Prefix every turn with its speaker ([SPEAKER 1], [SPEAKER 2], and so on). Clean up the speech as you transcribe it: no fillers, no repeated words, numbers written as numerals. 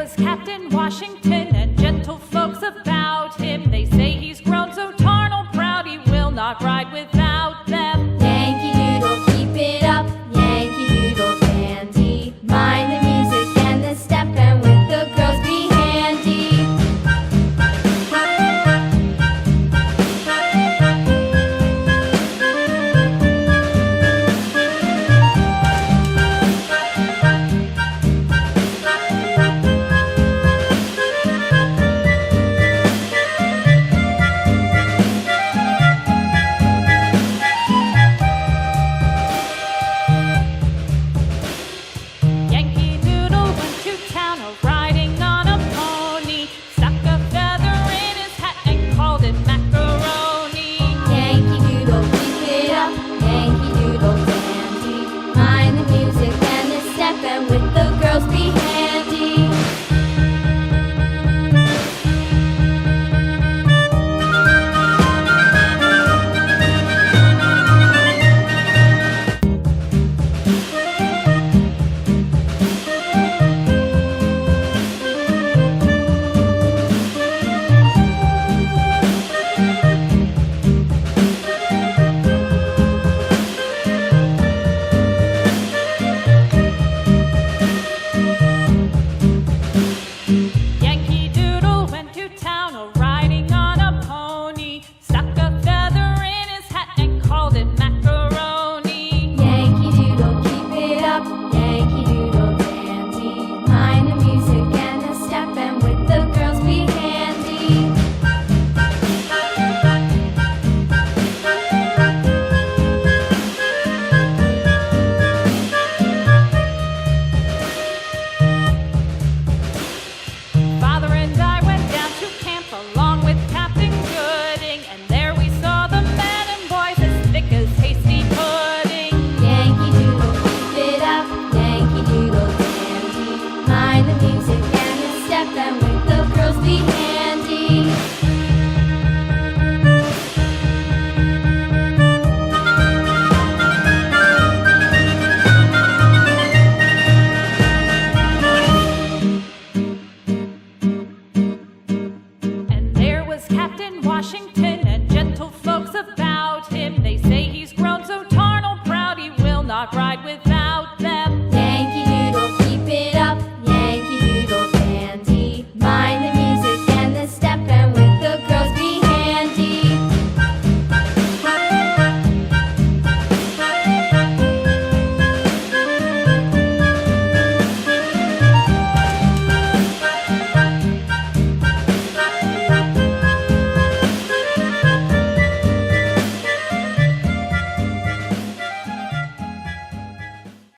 [SPEAKER 1] was Captain Washington and gentle folks about him. They say he's grown so tarnal proud he will not ride without them.
[SPEAKER 2] Yankee Doodle, keep it up, Yankee Doodle dandy. Mind the music and the step, and with the girls be handy.
[SPEAKER 1] Yankee Doodle went to town riding on a pony, stuck a feather in his hat and called it macaroni.
[SPEAKER 2] Yankee Doodle, keep it up, Yankee Doodle dandy. Mind the music and the step, and with the girls be handy.
[SPEAKER 1] Yankee Doodle went to town riding on a pony, stuck a feather in his hat and called it macaroni.
[SPEAKER 2] Yankee Doodle, keep it up, Yankee Doodle dandy. Mind the music and the step, and with the girls be handy.
[SPEAKER 1] Father and I went down to camp along with Captain Gooding, and there we saw the men and boys as thick as hasty pudding.
[SPEAKER 2] Yankee Doodle, keep it up, Yankee Doodle dandy. Mind the music and the step, and with the girls be handy.
[SPEAKER 1] And there was Captain Washington and gentle folks about him. They say he's grown so tarnal proud he will not ride without